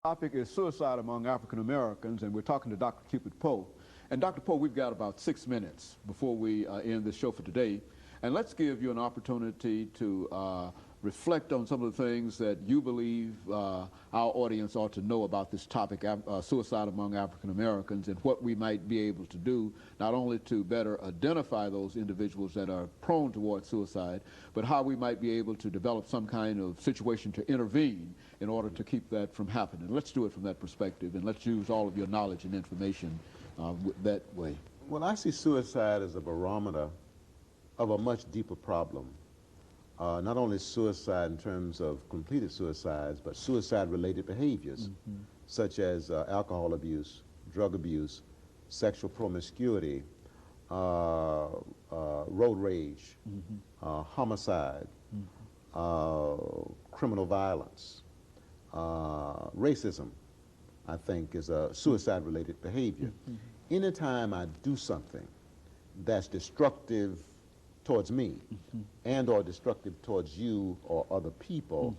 Topic is suicide among African Americans, and we're talking to Dr. Cupid Poe. And Dr. Poe, we've got about 6 minutes before we end this show for today. And let's give you an opportunity to reflect on some of the things that you believe our audience ought to know about this topic, suicide among African Americans, and what we might be able to do, not only to better identify those individuals that are prone towards suicide, but how we might be able to develop some kind of situation to intervene in order to keep that from happening. Let's do it from that perspective, and let's use all of your knowledge and information that way. Well, I see suicide as a barometer of a much deeper problem. Not only suicide in terms of completed suicides, but suicide-related behaviors, such as alcohol abuse, drug abuse, sexual promiscuity, road rage, homicide, criminal violence, racism, I think, is a suicide-related behavior. Anytime I do something that's destructive towards me and or destructive towards you or other people,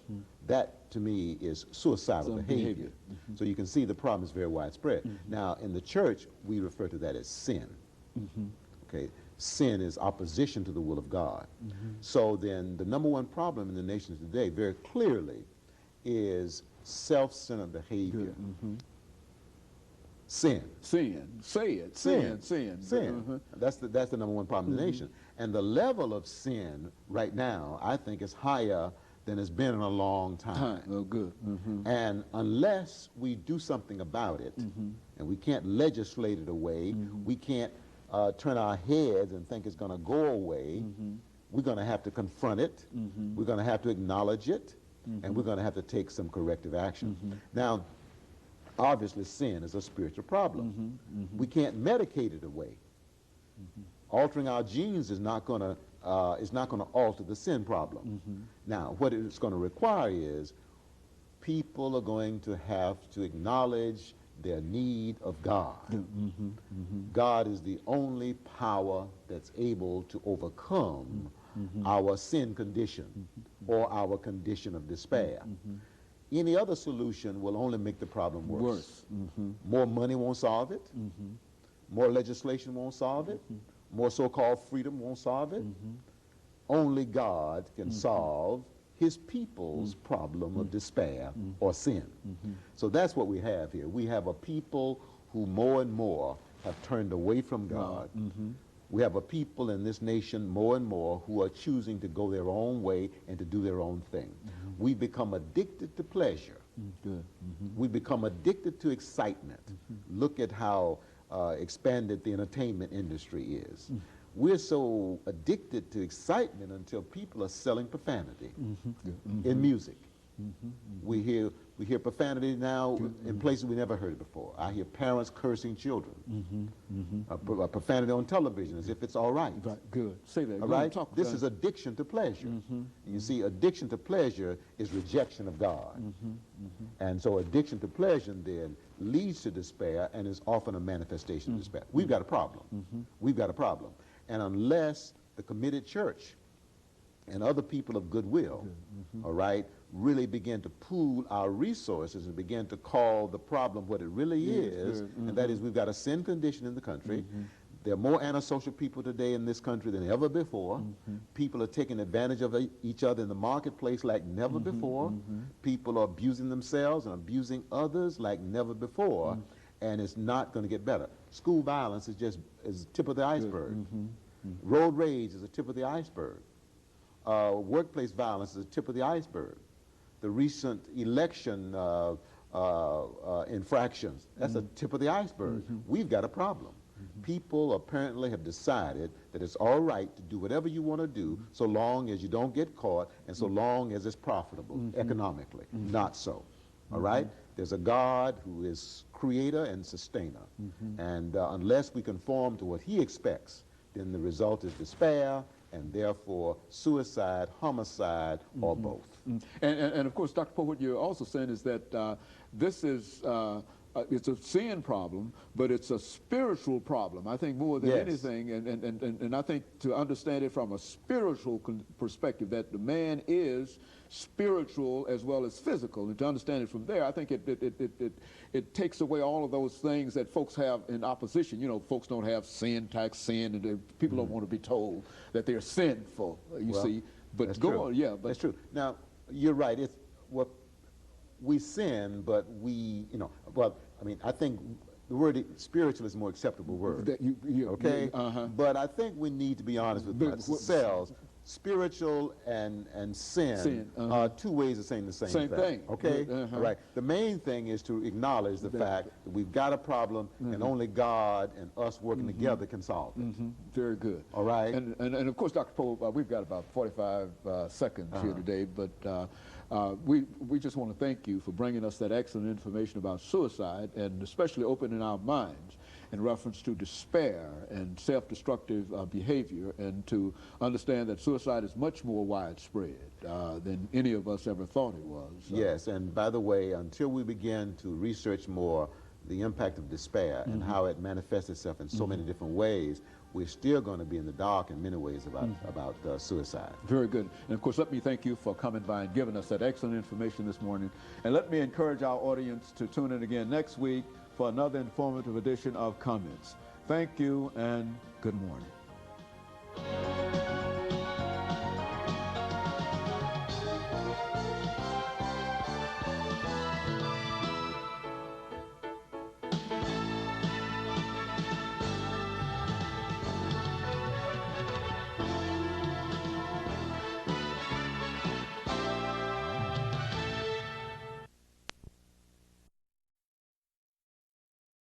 that to me is suicidal behavior. So you can see the problem is very widespread. Now in the church we refer to that as sin. Okay, sin is opposition to the will of God. So then the number one problem in the nations today very clearly is self-centered behavior. Sin. Sin. Say it. Sin. Sin. Sin. That's the number one problem in the nation. And the level of sin right now, I think, is higher than it's been in a long time. Oh, good. And unless we do something about it, and we can't legislate it away, we can't turn our heads and think it's going to go away, we're going to have to confront it, we're going to have to acknowledge it, and we're going to have to take some corrective action. Now, obviously, sin is a spiritual problem. We can't medicate it away. Altering our genes is not going to alter the sin problem. Now, what it's going to require is people are going to have to acknowledge their need of God. God is the only power that's able to overcome our sin condition or our condition of despair. Any other solution will only make the problem worse. More money won't solve it. More legislation won't solve it. More so-called freedom won't solve it. Only God can solve his people's problem of despair or sin. So that's what we have here. We have a people who more and more have turned away from God. We have a people in this nation more and more who are choosing to go their own way and to do their own thing. We become addicted to pleasure. We become addicted to excitement. Look at how expanded the entertainment industry is. We're so addicted to excitement until people are selling profanity in music. We hear profanity now in places we never heard it before. I hear parents cursing children. Profanity on television as if it's all right. Good. Say that. All right? This is addiction to pleasure. You see, addiction to pleasure is rejection of God. And so addiction to pleasure then leads to despair and is often a manifestation of despair. We've got a problem. We've got a problem. And unless the committed church and other people of goodwill, all right, really begin to pool our resources and begin to call the problem what it really is, and that is we've got a sin condition in the country. There are more antisocial people today in this country than ever before. People are taking advantage of each other in the marketplace like never before. People are abusing themselves and abusing others like never before, and it's not going to get better. School violence is just the tip of the iceberg. Road rage is the tip of the iceberg. Workplace violence is the tip of the iceberg. The recent election infractions, that's the tip of the iceberg. We've got a problem. People apparently have decided that it's all right to do whatever you want to do so long as you don't get caught and so long as it's profitable economically. Not so. All right? There's a God who is creator and sustainer. And unless we conform to what he expects, then the result is despair, and therefore suicide, homicide, or both. And of course, Dr. Poe, what you're also saying is that this is it's a sin problem, but it's a spiritual problem, I think, more than Yes. anything. And I think to understand it from a spiritual perspective, that the man is spiritual as well as physical, and to understand it from there, I think it takes away all of those things that folks have in opposition. You know, folks don't have sin, tax sin, and people don't want to be told that they're sinful, you see. But that's go true. on, yeah. But That's true. Now, you're right. It's what we sin, but we, well, I mean, I think the word spiritual is a more acceptable word. Okay? But I think we need to be honest with ourselves. Spiritual and sin are two ways of saying the same thing. Okay? All right. The main thing is to acknowledge the fact that we've got a problem and only God and us working together can solve it. Very good. All right. And of course, Dr. Poe, we've got about 45 seconds here today, but we just want to thank you for bringing us that excellent information about suicide, and especially opening our minds in reference to despair and self-destructive behavior, and to understand that suicide is much more widespread than any of us ever thought it was. Yes, and by the way, until we begin to research more the impact of despair and how it manifests itself in so many different ways, we're still going to be in the dark in many ways about suicide. Very good. And of course, let me thank you for coming by and giving us that excellent information this morning. And let me encourage our audience to tune in again next week for another informative edition of Comments. Thank you and good morning.